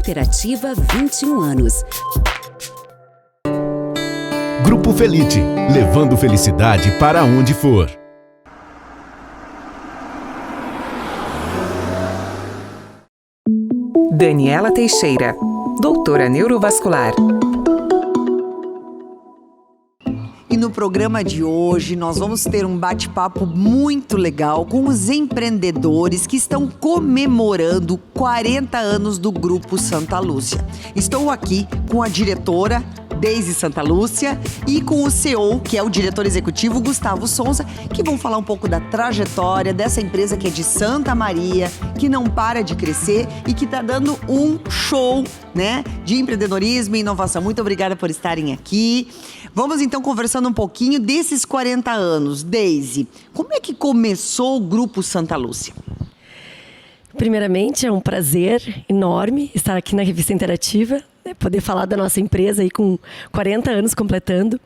Interativa 21 anos. Grupo Felite, levando felicidade para onde for. Daniela Teixeira, doutora neurovascular. E no programa de hoje nós vamos ter um bate-papo muito legal com os empreendedores que estão comemorando 40 anos do Grupo Santa Lúcia. Estou aqui com a diretora Deise Santa Lúcia e com o CEO, que é o diretor executivo, Gustavo Sonza, que vão falar um pouco da trajetória dessa empresa que é de Santa Maria, que não para de crescer e que está dando um show, né, de empreendedorismo e inovação. Muito obrigada por estarem aqui. Vamos então conversando um pouquinho desses 40 anos. Deise, como é que começou o Grupo Santa Lúcia? Primeiramente, é um prazer enorme estar aqui na Revista Interativa, né, poder falar da nossa empresa aí com 40 anos completando.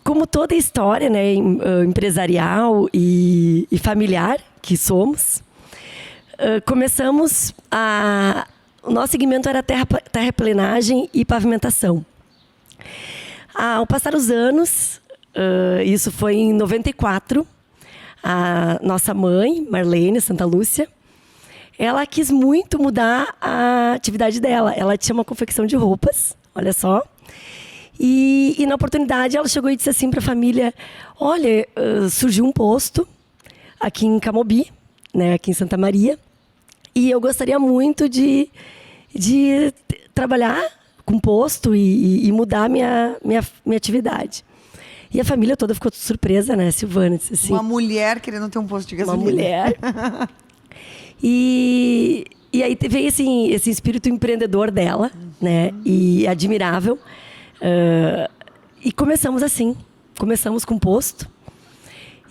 Como toda a história, né, empresarial e familiar que somos, começamos o nosso segmento era terraplenagem e pavimentação. Ao passar os anos, isso foi em 94, a nossa mãe, Marlene Santa Lúcia, ela quis muito mudar a atividade dela. Ela tinha uma confecção de roupas, olha só. E na oportunidade ela chegou e disse assim para a família: olha, surgiu um posto aqui em Camobi, né, aqui em Santa Maria, e eu gostaria muito de trabalhar com posto e mudar minha atividade. E a família toda ficou surpresa, né, Silvana? Disse assim, uma mulher querendo ter um posto de gasolina. Uma mulher. E aí veio esse espírito empreendedor dela, né? E admirável. E começamos assim. Começamos com posto.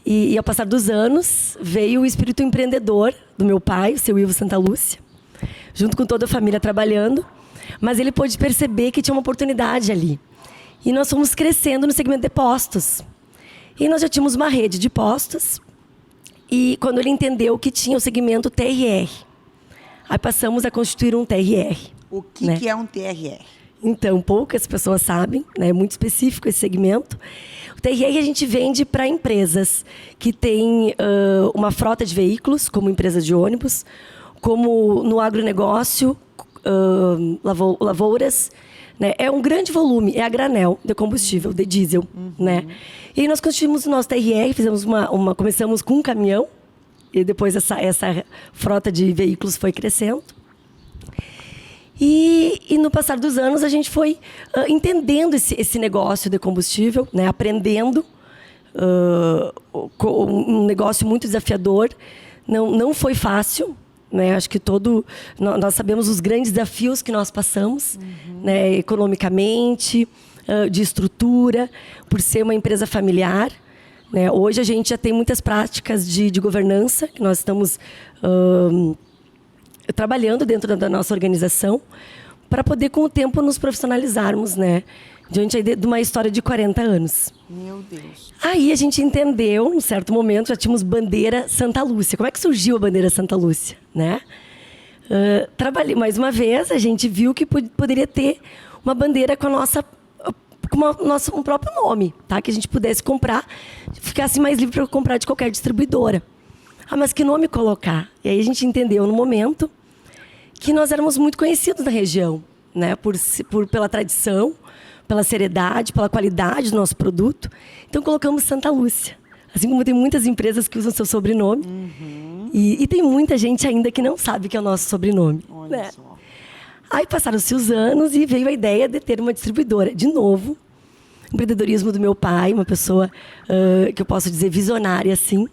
E ao passar dos anos, veio o espírito empreendedor do meu pai, o seu Ivo Santa Lúcia, junto com toda a família trabalhando. Mas ele pôde perceber que tinha uma oportunidade ali. E nós fomos crescendo no segmento de postos. E nós já tínhamos uma rede de postos. E quando ele entendeu que tinha o segmento TRR, aí passamos a constituir um TRR. O que, né? que é um TRR? Então, poucas pessoas sabem, né? É muito específico esse segmento. O TRR a gente vende para empresas que têm uma frota de veículos, como empresas de ônibus, como no agronegócio, lavouras, né? É um grande volume, é a granel de combustível, de diesel, né? E aí nós construímos o nosso TRR, fizemos começamos com um caminhão, e depois essa frota de veículos foi crescendo. E no passar dos anos a gente foi entendendo esse negócio de combustível, né? Aprendendo, um negócio muito desafiador, não foi fácil, né? Acho que nós sabemos os grandes desafios que nós passamos, né? Economicamente, de estrutura, por ser uma empresa familiar, né? Hoje a gente já tem muitas práticas de governança, que nós estamos trabalhando dentro da nossa organização, para poder, com o tempo, nos profissionalizarmos, né? Diante de uma história de 40 anos. Meu Deus. Aí a gente entendeu, num certo momento, já tínhamos bandeira Santa Lúcia. Como é que surgiu a bandeira Santa Lúcia, né? Trabalhei mais uma vez, a gente viu que poderia ter uma bandeira com um próprio nome, tá? Que a gente pudesse comprar, ficasse mais livre para comprar de qualquer distribuidora. Mas que nome colocar? E aí a gente entendeu no momento que nós éramos muito conhecidos na região, né? Pela tradição, pela seriedade, pela qualidade do nosso produto. Então colocamos Santa Lúcia. Assim como tem muitas empresas que usam seu sobrenome. E tem muita gente ainda que não sabe que é o nosso sobrenome. Olha né? só. Aí passaram-se os anos e veio a ideia de ter uma distribuidora. De novo, empreendedorismo do meu pai, uma pessoa que eu posso dizer visionária, assim.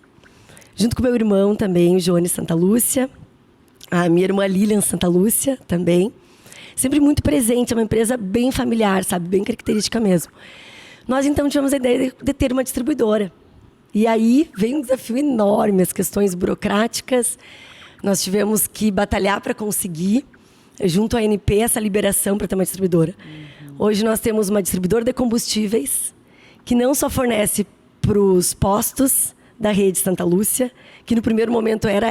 Junto com meu irmão também, o Jones Santa Lúcia. A minha irmã Lilian Santa Lúcia também. Sempre muito presente, é uma empresa bem familiar, sabe? Bem característica mesmo. Nós, então, tivemos a ideia de ter uma distribuidora. E aí veio um desafio enorme, as questões burocráticas. Nós tivemos que batalhar para conseguir, junto à ANP, essa liberação para ter uma distribuidora. Hoje nós temos uma distribuidora de combustíveis, que não só fornece para os postos da rede Santa Lúcia, que no primeiro momento era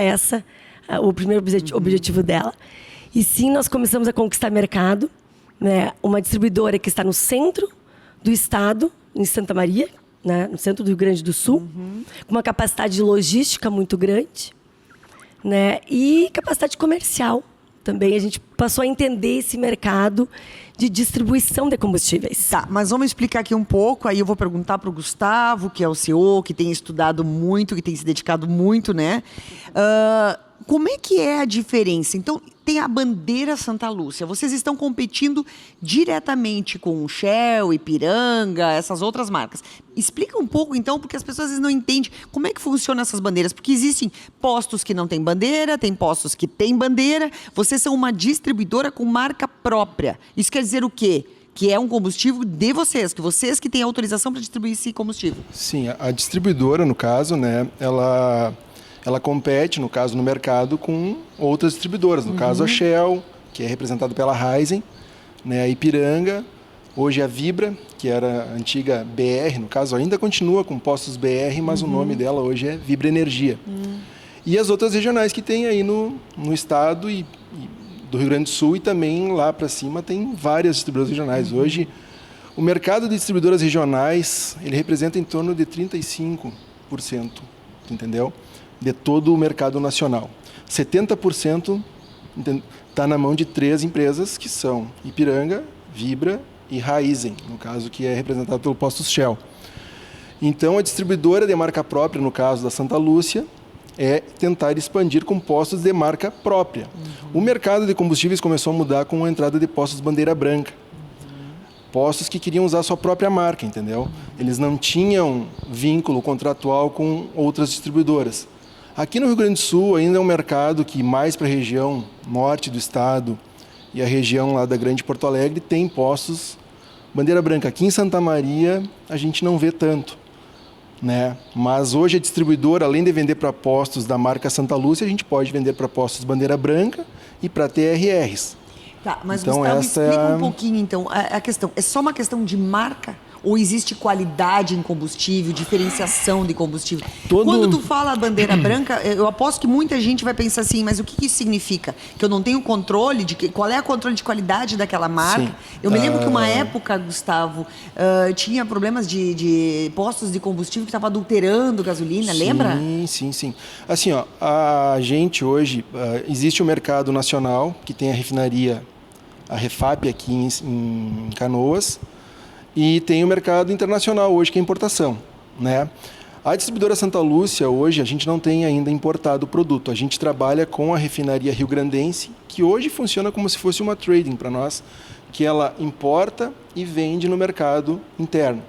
o primeiro objetivo dela. E sim, nós começamos a conquistar mercado, né? Uma distribuidora que está no centro do estado, em Santa Maria, né? No centro do Rio Grande do Sul, com uma capacidade de logística muito grande, né? E capacidade comercial também. A gente passou a entender esse mercado de distribuição de combustíveis. Tá, mas vamos explicar aqui um pouco, aí eu vou perguntar para o Gustavo, que é o CEO, que tem estudado muito, que tem se dedicado muito, né? Como é que é a diferença? Então, tem a bandeira Santa Lúcia. Vocês estão competindo diretamente com Shell, Ipiranga, essas outras marcas. Explica um pouco, então, porque as pessoas às vezes não entendem como é que funcionam essas bandeiras. Porque existem postos que não têm bandeira, tem postos que têm bandeira. Vocês são uma distribuidora com marca própria. Isso quer dizer o quê? Que é um combustível de vocês, que vocês que têm autorização para distribuir esse combustível. Sim, a distribuidora, no caso, né, ela compete, no caso, no mercado com outras distribuidoras. No caso, a Shell, que é representada pela Raízen, né, a Ipiranga, hoje a Vibra, que era a antiga BR, no caso, ainda continua com postos BR, mas o nome dela hoje é Vibra Energia. E as outras regionais que tem aí no estado e do Rio Grande do Sul e também lá para cima tem várias distribuidoras regionais. Hoje, o mercado de distribuidoras regionais, ele representa em torno de 35%, entendeu? De todo o mercado nacional. 70% está na mão de 3 empresas que são Ipiranga, Vibra e Raízen, no caso que é representado pelo Postos Shell. Então a distribuidora de marca própria, no caso da Santa Lúcia, é tentar expandir com postos de marca própria. O mercado de combustíveis começou a mudar com a entrada de postos bandeira branca. Postos que queriam usar a sua própria marca, entendeu? Eles não tinham vínculo contratual com outras distribuidoras. Aqui no Rio Grande do Sul ainda é um mercado que mais para a região norte do estado e a região lá da Grande Porto Alegre tem postos bandeira branca. Aqui em Santa Maria a gente não vê tanto, né? Mas hoje a distribuidora, além de vender para postos da marca Santa Lúcia, a gente pode vender para postos bandeira branca e para TRRs. Tá, mas então, Gustavo, explica é um pouquinho então a questão. É só uma questão de marca? Ou existe qualidade em combustível, diferenciação de combustível? Quando tu fala bandeira branca, eu aposto que muita gente vai pensar assim, mas o que isso significa? Que eu não tenho controle de qual é o controle de qualidade daquela marca? Sim. Eu me lembro que uma época, Gustavo, tinha problemas de postos de combustível que estavam adulterando gasolina, lembra? Sim. Assim, ó, a gente hoje, existe o mercado nacional, que tem a refinaria, a Refap aqui em Canoas, e tem o mercado internacional hoje, que é importação, né? A distribuidora Santa Lúcia, hoje, a gente não tem ainda importado o produto. A gente trabalha com a refinaria rio-grandense, que hoje funciona como se fosse uma trading para nós, que ela importa e vende no mercado interno,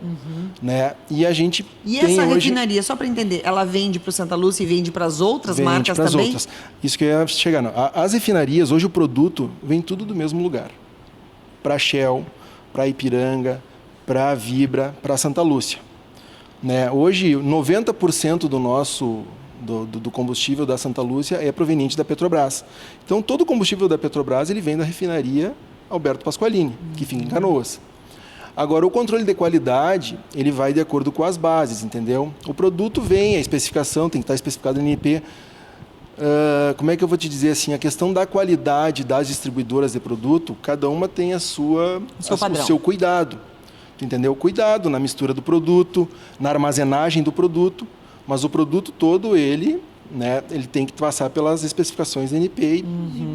né? E a gente tem essa hoje... refinaria, só para entender, ela vende para o Santa Lúcia e vende para as outras vende marcas pras também? Outras. Isso que eu ia chegar, não. As refinarias, hoje o produto vem tudo do mesmo lugar. Para Shell, para Ipiranga, para a Vibra, para a Santa Lúcia. Né? Hoje, 90% do nosso do combustível da Santa Lúcia é proveniente da Petrobras. Então, todo o combustível da Petrobras ele vem da refinaria Alberto Pasqualini, que fica em Canoas. Agora, o controle de qualidade, ele vai de acordo com as bases, entendeu? O produto vem, a especificação tem que estar especificado no NP. Como é que eu vou te dizer assim? A questão da qualidade das distribuidoras de produto, cada uma tem o seu cuidado. Entendeu? Cuidado na mistura do produto, na armazenagem do produto, mas o produto todo, ele tem que passar pelas especificações da NP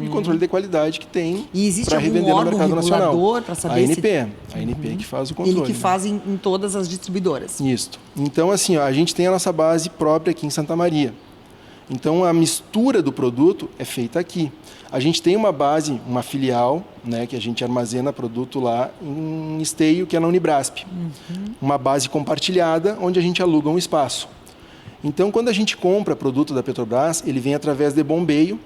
e controle de qualidade que tem para revender no mercado nacional. Para saber a NP que faz o controle. Ele que faz em todas as distribuidoras. Isso. Então, assim, ó, a gente tem a nossa base própria aqui em Santa Maria. Então, a mistura do produto é feita aqui. A gente tem uma base, uma filial, né, que a gente armazena produto lá em Esteio, que é na Unibrasp. Uma base compartilhada, onde a gente aluga um espaço. Então, quando a gente compra produto da Petrobras, ele vem através de bombeio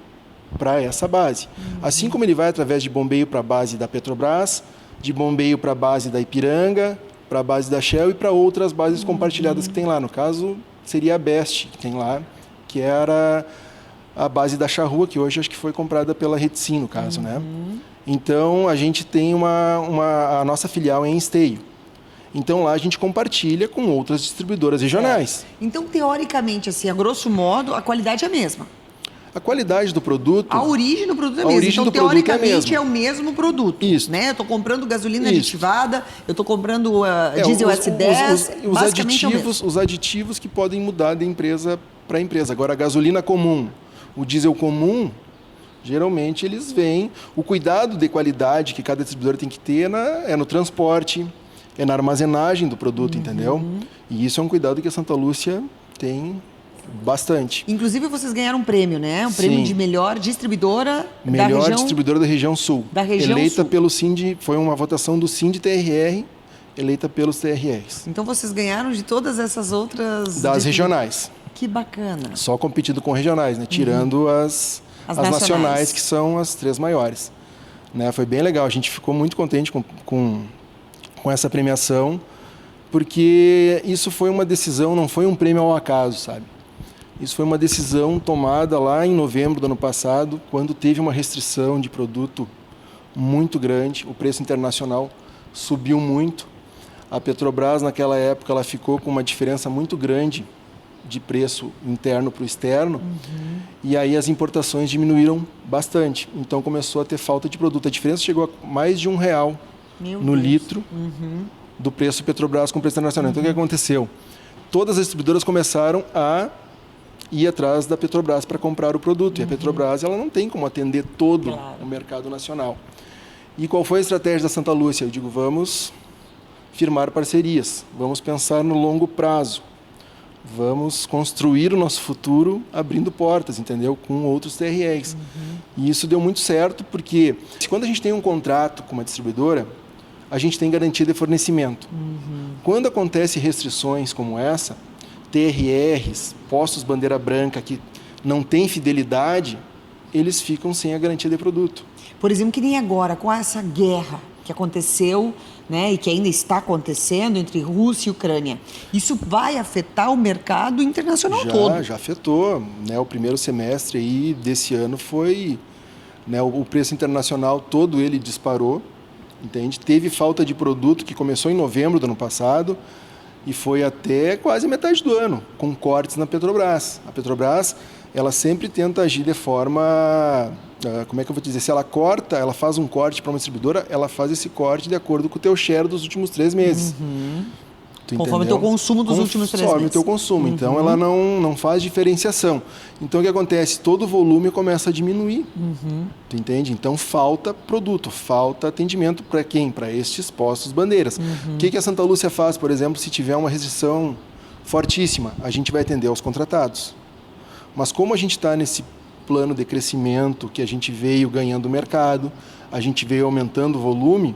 para essa base. Assim como ele vai através de bombeio para a base da Petrobras, de bombeio para a base da Ipiranga, para a base da Shell e para outras bases compartilhadas que tem lá. No caso, seria a Best, que tem lá, que era a base da Charrua, que hoje acho que foi comprada pela Retsim, no caso, né? Então, a gente tem a nossa filial em Esteio. Então, lá a gente compartilha com outras distribuidoras regionais. Então, teoricamente, assim, a grosso modo, a qualidade é a mesma. A qualidade do produto... A origem do produto é a A mesma. origem Então, do produto é a teoricamente, mesma. é o mesmo produto. Isso. Né? Eu estou comprando gasolina Isso. aditivada, eu estou comprando diesel S10, os basicamente é o mesmo. os aditivos que podem mudar de empresa para empresa. Agora, a gasolina comum, o diesel comum, geralmente eles vêm... O cuidado de qualidade que cada distribuidor tem que ter é no transporte, é na armazenagem do produto, entendeu? E isso é um cuidado que a Santa Lúcia tem bastante. Inclusive, vocês ganharam um prêmio, né? Um prêmio Sim. de melhor distribuidora da Melhor região... distribuidora da região sul. Da região eleita sul. pelo Sind, foi uma votação do Sind-TRR, eleita pelos TRRs. Então, vocês ganharam de todas essas outras... Das regionais. Que bacana. Só competindo com regionais, né? Tirando as nacionais, que são as 3 maiores. Né? Foi bem legal, a gente ficou muito contente com essa premiação, porque isso foi uma decisão, não foi um prêmio ao acaso, sabe? Isso foi uma decisão tomada lá em novembro do ano passado, quando teve uma restrição de produto muito grande, o preço internacional subiu muito. A Petrobras, naquela época, ela ficou com uma diferença muito grande de preço interno para o externo, e aí as importações diminuíram bastante. Então começou a ter falta de produto. A diferença chegou a mais de R$1 no litro do preço Petrobras com o preço internacional. Então o que aconteceu? Todas as distribuidoras começaram a ir atrás da Petrobras para comprar o produto. E a Petrobras ela não tem como atender todo o mercado nacional. E qual foi a estratégia da Santa Lúcia? Eu digo, vamos firmar parcerias, vamos pensar no longo prazo. Vamos construir o nosso futuro abrindo portas, entendeu? Com outros TRRs. E isso deu muito certo, porque quando a gente tem um contrato com uma distribuidora, a gente tem garantia de fornecimento. Quando acontecem restrições como essa, TRRs, postos bandeira branca que não têm fidelidade, eles ficam sem a garantia de produto. Por exemplo, que nem agora, com essa guerra que aconteceu, né, e que ainda está acontecendo entre Rússia e Ucrânia, isso vai afetar o mercado internacional todo? Já afetou. Né? O primeiro semestre aí desse ano foi... Né, o preço internacional todo ele disparou, entende? Teve falta de produto que começou em novembro do ano passado e foi até quase metade do ano, com cortes na Petrobras. A Petrobras, ela sempre tenta agir de forma... como é que eu vou dizer? Se ela corta, ela faz um corte para uma distribuidora, ela faz esse corte de acordo com o teu share dos últimos 3 meses. Conforme o teu consumo dos últimos 3 meses. Conforme o teu consumo. Então, ela não faz diferenciação. Então, o que acontece? Todo o volume começa a diminuir. Tu entende? Então, falta produto, falta atendimento para quem? Para estes postos bandeiras. O que a Santa Lúcia faz, por exemplo, se tiver uma restrição fortíssima? A gente vai atender aos contratados. Mas como a gente está nesse plano de crescimento, que a gente veio ganhando mercado, a gente veio aumentando o volume,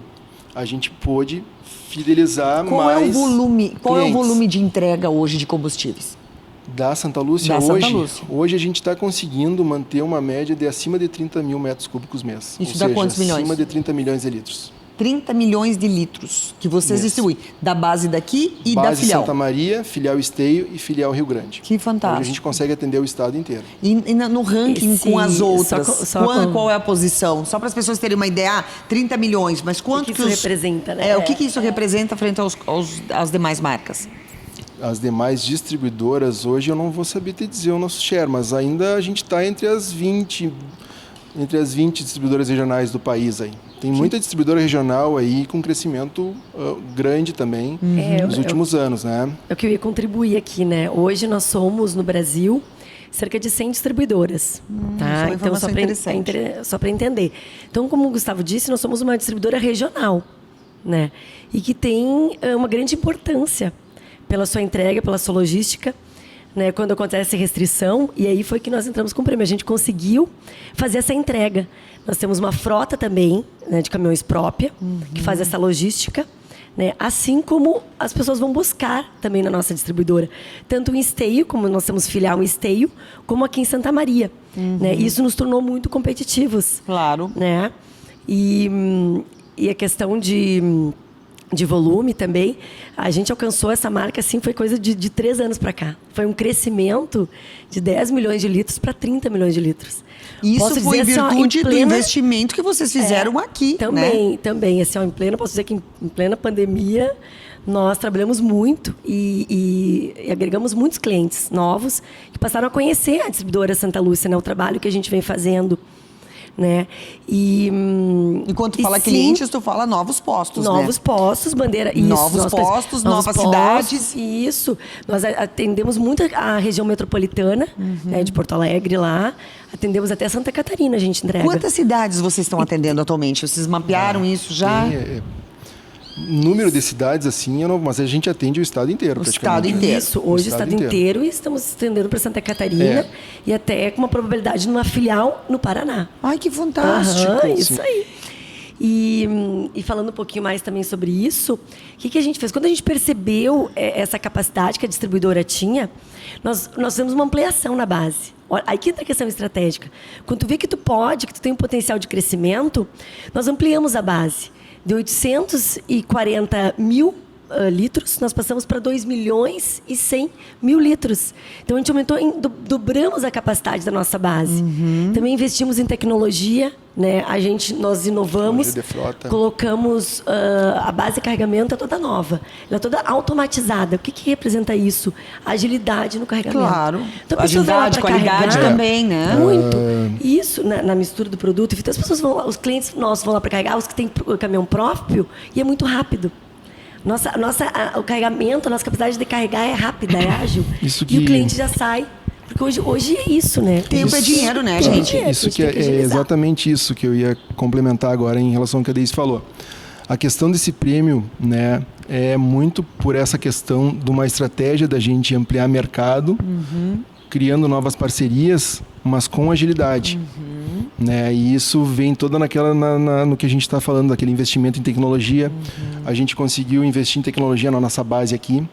a gente pôde fidelizar mais Qual é o clientes. volume de entrega hoje de combustíveis? Da Santa Lúcia, hoje a gente está conseguindo manter uma média de acima de 30 mil metros cúbicos mês. Isso dá quantos milhões? Acima de 30 milhões de litros. 30 milhões de litros que vocês distribuem, da base daqui e base da filial. Santa Maria, filial Esteio e filial Rio Grande. Que fantástico. Hoje a gente consegue atender o estado inteiro. E no ranking com as outras, com... qual é a posição? Só para as pessoas terem uma ideia, 30 milhões, mas quanto que isso representa, né? O que isso representa frente às demais marcas? As demais distribuidoras, hoje eu não vou saber te dizer o nosso share, mas ainda a gente está entre as 20 distribuidoras regionais do país aí. Tem muita distribuidora regional aí com crescimento grande também nos últimos anos, né? Eu queria contribuir aqui, né? Hoje nós somos, no Brasil, cerca de 100 distribuidoras. Tá? Então, só para entender. Então, como o Gustavo disse, nós somos uma distribuidora regional, né? E que tem uma grande importância pela sua entrega, pela sua logística, né, quando acontece restrição, e aí foi que nós entramos com o prêmio. A gente conseguiu fazer essa entrega. Nós temos uma frota também, né, de caminhões própria, que faz essa logística, né, assim como as pessoas vão buscar também na nossa distribuidora. Tanto em Esteio, como nós temos filial em Esteio, como aqui em Santa Maria. Né, isso nos tornou muito competitivos. Claro. Né? E a questão de de volume também, a gente alcançou essa marca, assim, foi coisa de 3 anos para cá. Foi um crescimento de 10 milhões de litros para 30 milhões de litros. Isso Posso foi em dizer, assim, ó, virtude em do plena- investimento que vocês fizeram aqui, né? Também, assim, ó, posso dizer que em plena pandemia, nós trabalhamos muito e agregamos muitos clientes novos que passaram a conhecer a distribuidora Santa Lúcia, né? O trabalho que a gente vem fazendo, né? Enquanto tu e fala sim, clientes, tu fala novos postos, novos né? postos, bandeira. Isso, Novos postos, novas cidades. Isso. Nós atendemos muito a região metropolitana, né, de Porto Alegre lá. Atendemos até Santa Catarina, a gente entrega. Quantas cidades vocês estão atendendo atualmente? Vocês mapearam isso já? Número de cidades, assim, mas a gente atende o estado inteiro, O praticamente. estado inteiro. Isso, hoje o estado inteiro e estamos estendendo para Santa Catarina e até com uma probabilidade numa filial no Paraná. Ai, que fantástico. Aham, isso aí. E falando um pouquinho mais também sobre isso, o que a gente fez? Quando a gente percebeu essa capacidade que a distribuidora tinha, nós fizemos uma ampliação na base. Olha, aí que entra a questão estratégica. Quando tu vê que tu tem um potencial de crescimento, nós ampliamos a base. De 840 mil litros, nós passamos para 2 milhões e 100 mil litros. Então, a gente aumentou, dobramos a capacidade da nossa base. Também investimos em tecnologia, né? Nós inovamos, Tecnologia de frota. colocamos a base de carregamento é toda nova. Ela é toda automatizada. O que representa isso? Agilidade no carregamento. Claro. Então, a pessoa vai lá Agilidade, pra qualidade carregar, também, né? Muito. Isso, na mistura do produto. Então, as pessoas vão lá, os clientes nossos vão lá para carregar, os que têm o caminhão próprio, e é muito rápido. O carregamento, a nossa capacidade de carregar é rápida, é ágil. Isso E o que- cliente já sai. Porque hoje é isso, né? Tempo é dinheiro, né, Tempo é gente? dinheiro, Isso a gente que tem que é agilizar. exatamente isso que eu ia complementar agora em relação ao que a Deise falou. A questão desse prêmio, né, é muito por essa questão de uma estratégia da gente ampliar mercado, criando novas parcerias, mas com agilidade. Né? E isso vem toda no que a gente está falando, daquele investimento em tecnologia. A gente conseguiu investir em tecnologia na nossa base aqui.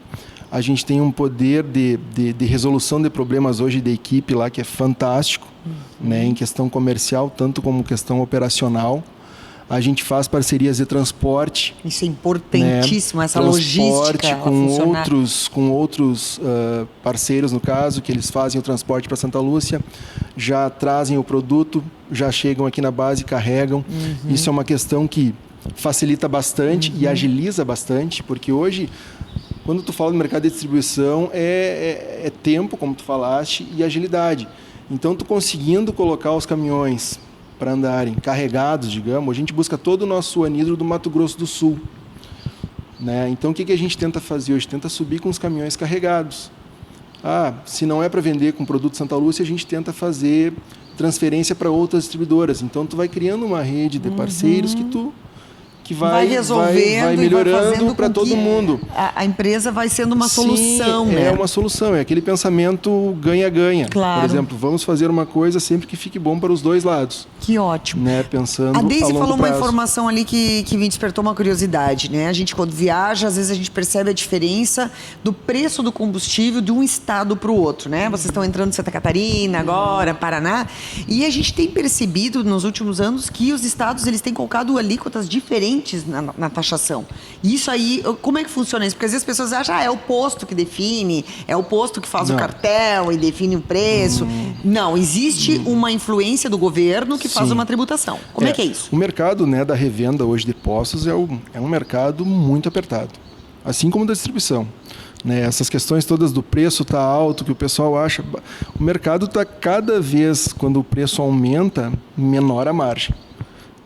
A gente tem um poder de resolução de problemas hoje da equipe lá que é fantástico, né? Em questão comercial, tanto como questão operacional. A gente faz parcerias de transporte. Isso é importantíssimo, essa Transporte logística ela com funcionar. outros parceiros, no caso, que eles fazem o transporte para Santa Lúcia, já trazem o produto, já chegam aqui na base, carregam. Isso é uma questão que facilita bastante e agiliza bastante, porque hoje, quando tu fala do mercado de distribuição, é tempo, como tu falaste, e agilidade. Então, tu conseguindo colocar os caminhões para andarem carregados, digamos, a gente busca todo o nosso anidro do Mato Grosso do Sul. Né? Então, o que a gente tenta fazer hoje? Tenta subir com os caminhões carregados. Se não é para vender com produto Santa Lúcia, a gente tenta fazer transferência para outras distribuidoras. Então, tu vai criando uma rede de parceiros que vai resolvendo vai e melhorando para todo mundo. A empresa vai sendo uma solução, Sim, né? é uma solução, é aquele pensamento ganha-ganha. Claro. Por exemplo, vamos fazer uma coisa sempre que fique bom para os dois lados. Que ótimo. Né? Pensando A Deise a longo falou uma prazo. informação ali que me despertou uma curiosidade, né? A gente, quando viaja, às vezes a gente percebe a diferença do preço do combustível de um estado para o outro, né? Vocês estão entrando em Santa Catarina agora, Paraná, e a gente tem percebido nos últimos anos que os estados eles têm colocado alíquotas diferentes na taxação. E isso aí, como é que funciona isso? Porque às vezes as pessoas acham, é o posto que define, é o posto que faz o cartel e define o preço. Não, existe uma influência do governo que faz Sim. uma tributação. Como é que é isso? O mercado, né, da revenda hoje de postos é um mercado muito apertado, assim como da distribuição. Né, essas questões todas do preço tá alto, que o pessoal acha... O mercado está cada vez, quando o preço aumenta, menor a margem.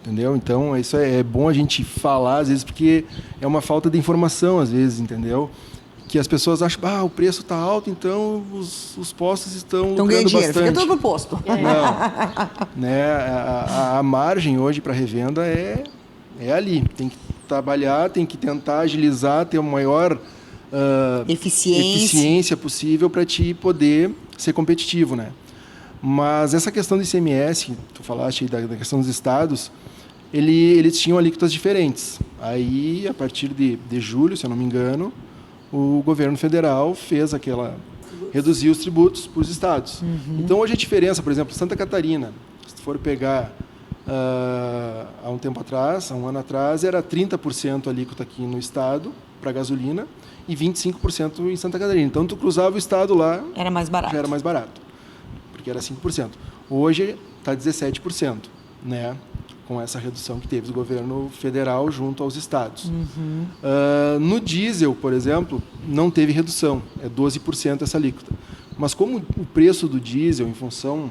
Entendeu? Então, isso é bom a gente falar, às vezes, porque é uma falta de informação, às vezes, entendeu? Que as pessoas acham, o preço está alto, então os postos estão Então ganha lucrando dinheiro, bastante. fica todo no posto. Não. Né? A margem hoje para revenda é ali. Tem que trabalhar, tem que tentar agilizar, ter a maior eficiência possível para te poder ser competitivo, né? Mas essa questão do ICMS, tu falaste aí da questão dos estados, eles tinham alíquotas diferentes. Aí, a partir de julho, se eu não me engano, o governo federal reduziu os tributos para os estados. Então, hoje a diferença, por exemplo, Santa Catarina, se tu for pegar há um tempo atrás, há um ano atrás, era 30% alíquota aqui no estado para gasolina e 25% em Santa Catarina. Então, tu cruzava o estado lá, Era mais barato. já era mais barato, porque era 5%. Hoje está 17%, né? Com essa redução que teve do governo federal junto aos estados. No diesel, por exemplo, não teve redução, é 12% essa alíquota. Mas como o preço do diesel, em função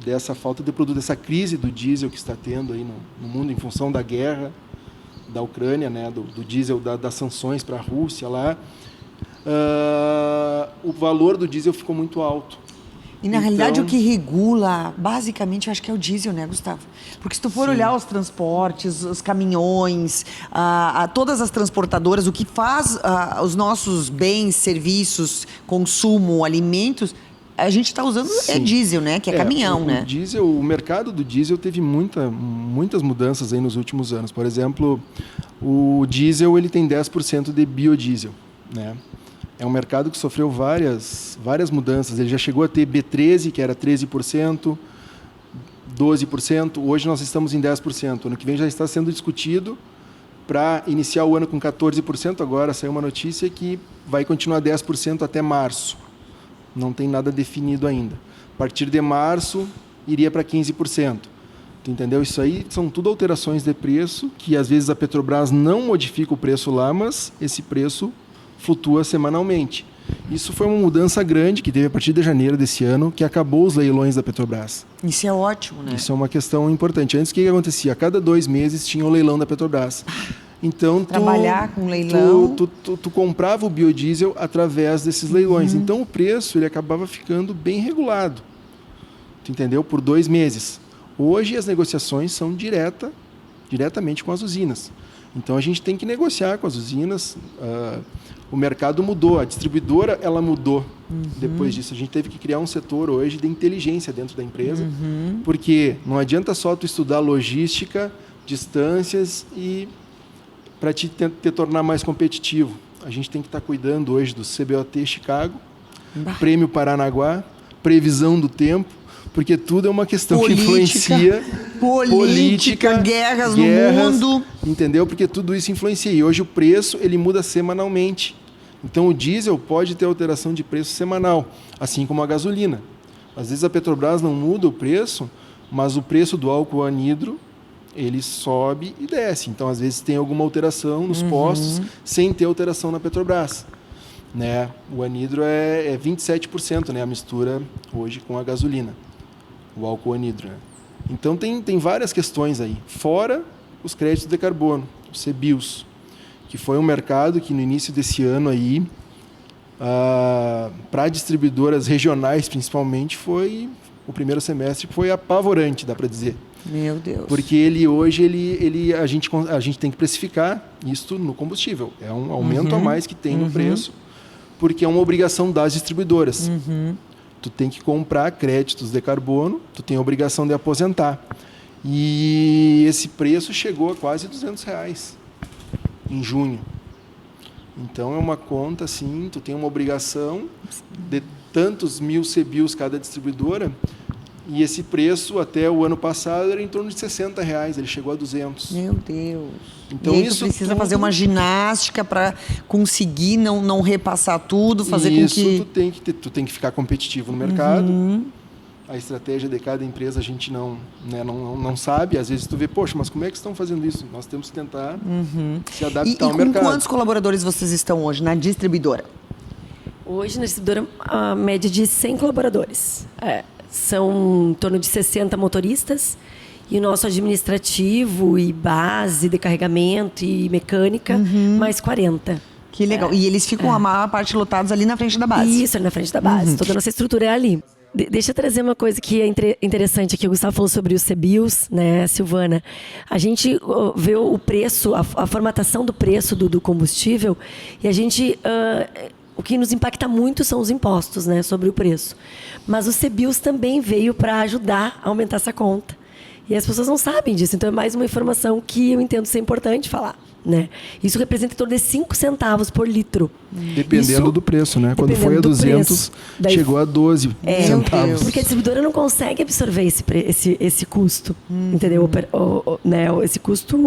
dessa falta de produto, dessa crise do diesel que está tendo aí no mundo, em função da guerra da Ucrânia, né, do diesel, das sanções para a Rússia lá, o valor do diesel ficou muito alto. E, na realidade, o que regula, basicamente, eu acho que é o diesel, né, Gustavo? Porque se tu for olhar os transportes, os caminhões, todas as transportadoras, o que faz os nossos bens, serviços, consumo, alimentos, a gente está usando é diesel, né? Que é caminhão, né? O mercado do diesel teve muitas mudanças aí nos últimos anos. Por exemplo, o diesel ele tem 10% de biodiesel, né? É um mercado que sofreu várias mudanças. Ele já chegou a ter B13, que era 13%, 12%. Hoje nós estamos em 10%. Ano que vem já está sendo discutido para iniciar o ano com 14%. Agora saiu uma notícia que vai continuar 10% até março. Não tem nada definido ainda. A partir de março, iria para 15%. Tu entendeu? Isso aí são tudo alterações de preço, que às vezes a Petrobras não modifica o preço lá, mas esse preço flutua semanalmente. Isso foi uma mudança grande que teve a partir de janeiro desse ano, que acabou os leilões da Petrobras. Isso é ótimo, né? Isso é uma questão importante. Antes, o que acontecia? A cada 2 meses tinha o leilão da Petrobras. Então, trabalhar com leilão. Tu comprava o biodiesel através desses leilões. Então, o preço ele acabava ficando bem regulado. Tu entendeu? Por 2 meses. Hoje, as negociações são diretamente com as usinas. Então, a gente tem que negociar com as usinas. O mercado mudou, a distribuidora ela mudou. Depois disso, a gente teve que criar um setor hoje de inteligência dentro da empresa, porque não adianta só tu estudar logística, distâncias e para te tornar mais competitivo. A gente tem que estar cuidando hoje do CBOT Chicago, Prêmio Paranaguá, previsão do tempo, porque tudo é uma questão que influencia. Política, guerras no mundo. Entendeu? Porque tudo isso influencia. E hoje o preço ele muda semanalmente. Então o diesel pode ter alteração de preço semanal, assim como a gasolina. Às vezes a Petrobras não muda o preço, mas o preço do álcool anidro ele sobe e desce. Então, às vezes, tem alguma alteração nos postos sem ter alteração na Petrobras. Né? O anidro é 27%, né? A mistura hoje com a gasolina, o álcool anidro. Né? Então, tem várias questões aí. Fora os créditos de carbono, os CBIOS, que foi um mercado que, no início desse ano, aí, para distribuidoras regionais, principalmente, o primeiro semestre foi apavorante, dá para dizer. Meu Deus. Porque hoje a gente tem que precificar isso no combustível. É um aumento a mais que tem no preço, porque é uma obrigação das distribuidoras. Tu tem que comprar créditos de carbono, tu tem a obrigação de aposentar. E esse preço chegou a quase R$200 em junho. Então é uma conta assim, tu tem uma obrigação de tantos mil CBIOS cada distribuidora. E esse preço, até o ano passado, era em torno de R$60. Ele chegou a 200. Meu Deus. Então, e aí isso precisa fazer uma ginástica para conseguir não repassar tudo, fazer com que... Tu tem que ficar competitivo no mercado. A estratégia de cada empresa a gente não sabe. Às vezes tu vê, poxa, mas como é que estão fazendo isso? Nós temos que tentar se adaptar ao mercado. E com quantos colaboradores vocês estão hoje na distribuidora? Hoje, na distribuidora, a média de 100 colaboradores. São em torno de 60 motoristas e o nosso administrativo e base de carregamento e mecânica, mais 40. Que legal. E eles ficam a maior parte lotados ali na frente da base. Isso, ali na frente da base. Toda a nossa estrutura é ali. Deixa eu trazer uma coisa que é interessante aqui. O Gustavo falou sobre os CBIOS, né, Silvana? A gente vê o preço, a formatação do preço do combustível e a gente... O que nos impacta muito são os impostos, né, sobre o preço. Mas o CBIOS também veio para ajudar a aumentar essa conta. E as pessoas não sabem disso. Então, é mais uma informação que eu entendo ser importante falar. Né? Isso representa em torno de 5 centavos por litro. Dependendo Isso, do preço, né? Quando foi a 200, chegou a 12 centavos. Porque a distribuidora não consegue absorver esse custo, entendeu? Né? Esse custo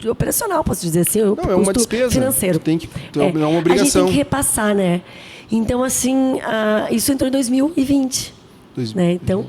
operacional, posso dizer assim, o custo é uma despesa financeiro. É uma obrigação. A gente tem que repassar, né? Então, assim, isso entrou em 2020. Né? Então,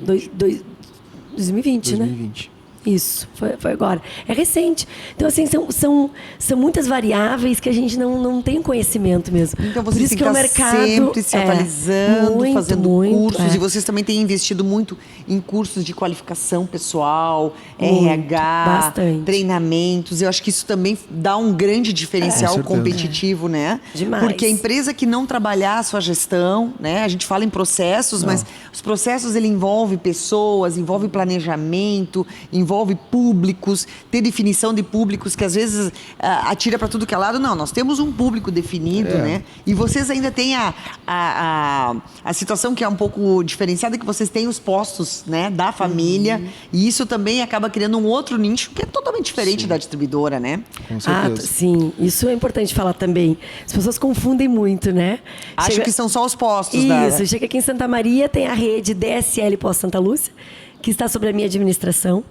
2020, né? 2020. Isso, foi agora. É recente. Então, assim, são muitas variáveis que a gente não tem conhecimento mesmo. Então, Por vocês isso têm que que o estar mercado sempre se atualizando, fazendo cursos. É. E vocês também têm investido muito em cursos de qualificação pessoal, RH, bastante. treinamentos. Eu acho que isso também dá um grande diferencial competitivo, né? Demais. Porque a empresa que não trabalhar a sua gestão, né? A gente fala em processos, mas os processos, ele envolve pessoas, envolve planejamento, envolve públicos, ter definição de públicos que às vezes atira para tudo que é lado. Não, nós temos um público definido, né? E vocês ainda têm a situação que é um pouco diferenciada, que vocês têm os postos, né, da família, e isso também acaba criando um outro nicho que é totalmente diferente da distribuidora, né? Com certeza. Sim, isso é importante falar também. As pessoas confundem muito, né? Acho que são só os postos. Isso, chega aqui em Santa Maria, tem a rede DSL Pós Santa Lúcia, que está sobre a minha administração.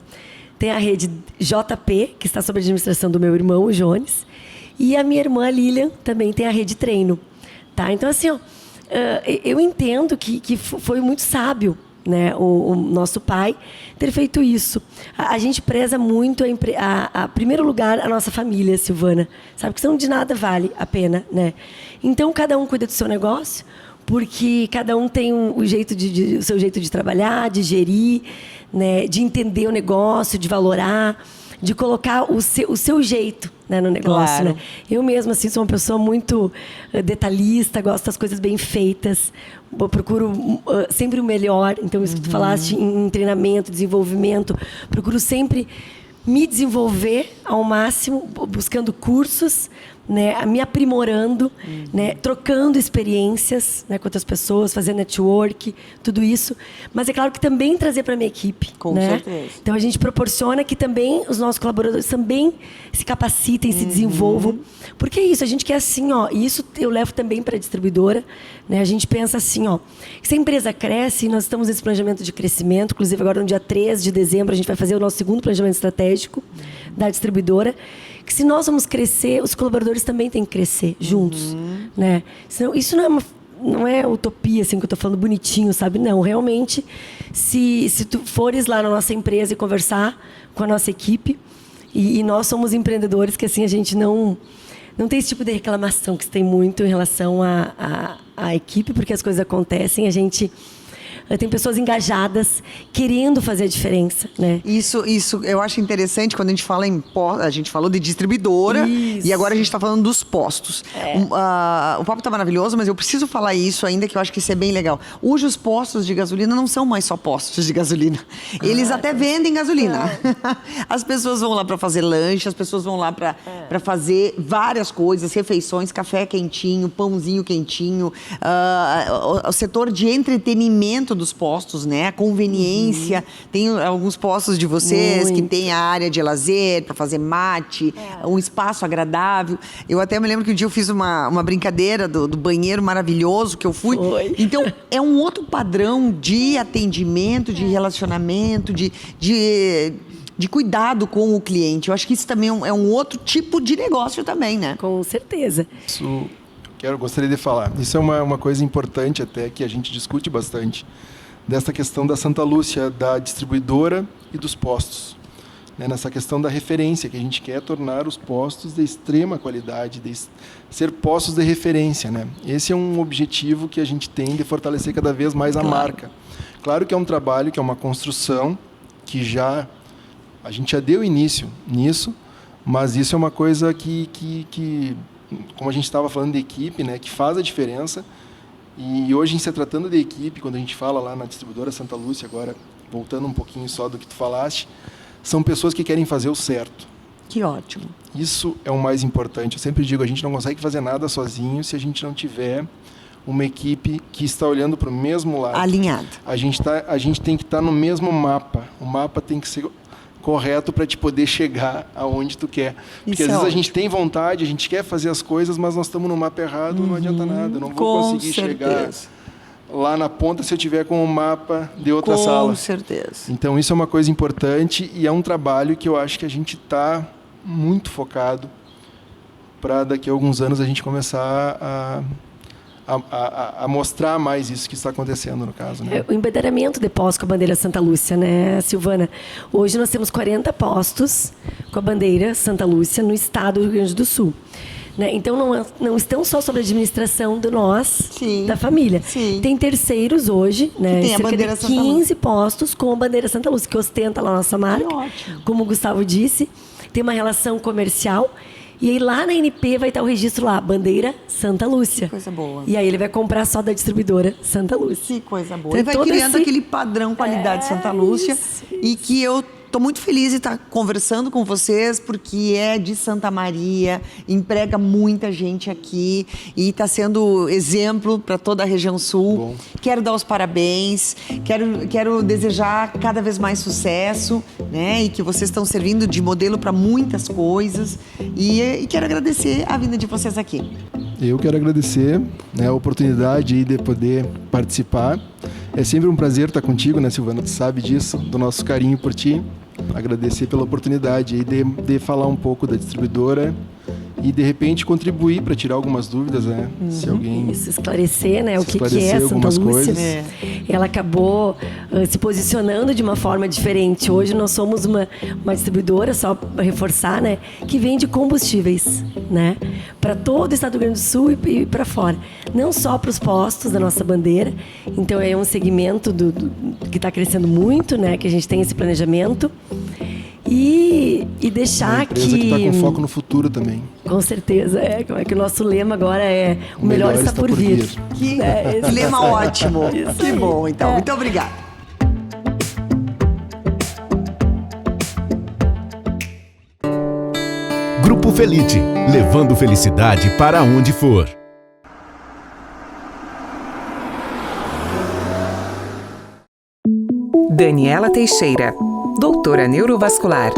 Tem a rede JP, que está sob a administração do meu irmão, o Jones. E a minha irmã, a Lilian, também tem a rede Treino. Tá? Então, assim, eu entendo que foi muito sábio, né, o nosso pai ter feito isso. A gente preza muito, primeiro lugar, a nossa família, Silvana. Sabe? Que senão de nada vale a pena. Né? Então, cada um cuida do seu negócio, porque cada um tem o seu jeito de trabalhar, de gerir, né, de entender o negócio, de valorar, de colocar o seu jeito, né, no negócio. Claro. Né? Eu mesma assim, sou uma pessoa muito detalhista, gosto das coisas bem feitas, eu procuro sempre o melhor. Então, isso que tu falaste em treinamento, desenvolvimento, procuro sempre me desenvolver ao máximo, buscando cursos, né, me aprimorando, né, trocando experiências, né, com outras pessoas, fazendo network, tudo isso. Mas é claro que também trazer para a minha equipe. Com né? certeza. Então a gente proporciona que também os nossos colaboradores também se capacitem, se desenvolvam. Porque é isso, a gente quer assim, e isso eu levo também para a distribuidora, né? A gente pensa assim, que se a empresa cresce, e nós estamos nesse planejamento de crescimento, inclusive agora no dia 3 de dezembro a gente vai fazer o nosso segundo planejamento estratégico da distribuidora, que se nós vamos crescer, os colaboradores também têm que crescer juntos, né? Senão, isso não é utopia, assim, que eu estou falando bonitinho, sabe? Não, realmente, se tu fores lá na nossa empresa e conversar com a nossa equipe, e nós somos empreendedores que, assim, a gente não tem esse tipo de reclamação que se tem muito em relação à equipe, porque as coisas acontecem, a gente tem pessoas engajadas, querendo fazer a diferença, né? Isso eu acho interessante quando a gente fala a gente falou de distribuidora. Isso. E agora a gente está falando dos postos. O papo está maravilhoso, mas eu preciso falar isso ainda, que eu acho que isso é bem legal. Hoje os postos de gasolina não são mais só postos de gasolina. Eles até vendem gasolina. As pessoas vão lá para fazer lanche, as pessoas vão lá para fazer várias coisas, refeições, café quentinho, pãozinho quentinho, o setor de entretenimento dos postos, né? A conveniência. Tem alguns postos de vocês que tem a área de lazer para fazer mate, um espaço agradável. Eu até me lembro que um dia eu fiz uma brincadeira do banheiro maravilhoso que eu fui. Então, é um outro padrão de atendimento, de relacionamento, de cuidado com o cliente. Eu acho que isso também é um outro tipo de negócio também, né? Com certeza. Isso gostaria de falar. Isso é uma coisa importante até, que a gente discute bastante, dessa questão da Santa Lúcia, da distribuidora e dos postos. Né? Nessa questão da referência, que a gente quer tornar os postos de extrema qualidade, de ser postos de referência. Né? Esse é um objetivo que a gente tem de fortalecer cada vez mais a marca. Claro que é um trabalho, que é uma construção, que a gente já deu início nisso, mas isso é uma coisa que como a gente estava falando de equipe, né, que faz a diferença. E hoje, em se tratando de equipe, quando a gente fala lá na distribuidora Santa Lúcia, agora voltando um pouquinho só do que tu falaste, são pessoas que querem fazer o certo. Que ótimo. Isso é o mais importante. Eu sempre digo, a gente não consegue fazer nada sozinho se a gente não tiver uma equipe que está olhando para o mesmo lado. Alinhado. A gente tem que estar no mesmo mapa. O mapa tem que ser correto para te poder chegar aonde tu quer. Porque às vezes a gente tem vontade, a gente quer fazer as coisas, mas nós estamos no mapa errado, não adianta nada. Eu não vou conseguir chegar lá na ponta se eu tiver com o mapa de outra sala. Com certeza. Então isso é uma coisa importante e é um trabalho que eu acho que a gente está muito focado para daqui a alguns anos a gente começar a mostrar mais isso que está acontecendo no caso. Né? O embedeiramento de postos com a bandeira Santa Lúcia, né, Silvana? Hoje nós temos 40 postos com a bandeira Santa Lúcia no estado do Rio Grande do Sul. Né? Então, não estão só sobre a administração de nós, da família. Sim. Tem terceiros hoje, né? Tem a cerca bandeira de Santa 15 Lúcia. postos com a bandeira Santa Lúcia, que ostenta lá a nossa marca. Que ótimo. Como o Gustavo disse, tem uma relação comercial. E aí lá na NP vai estar o registro lá, bandeira Santa Lúcia. Que coisa boa. E aí ele vai comprar só da distribuidora Santa Lúcia. Que coisa boa. Tem Ele vai todo criando esse- aquele padrão qualidade Santa Lúcia. isso. E que eu estou muito feliz de estar conversando com vocês, porque é de Santa Maria, emprega muita gente aqui e está sendo exemplo para toda a região sul. Bom. Quero dar os parabéns, quero desejar cada vez mais sucesso, né? E que vocês estão servindo de modelo para muitas coisas. E quero agradecer a vinda de vocês aqui. Eu quero agradecer, né, a oportunidade aí de poder participar. É sempre um prazer estar contigo, né, Silvana? Tu sabe disso, do nosso carinho por ti. Agradecer pela oportunidade aí de falar um pouco da distribuidora e, de repente, contribuir para tirar algumas dúvidas, né? Se alguém... Isso, esclarecer, né, o que é esclarecer Santa algumas Lúcia. coisas. Ela acabou se posicionando de uma forma diferente. Hoje nós somos uma distribuidora, só para reforçar, né, que vende combustíveis, né, para todo o estado do Rio Grande do Sul e para fora. Não só para os postos da nossa bandeira. Então é um segmento que está crescendo muito, né, que a gente tem esse planejamento. E deixar Uma empresa que está com foco no futuro também. Com certeza, como é que o nosso lema agora é o melhor está por vir. Que esse- lema ótimo. Isso Que aí. bom, então. Muito obrigada. Grupo Felite, levando felicidade para onde for. Daniela Teixeira, doutora neurovascular.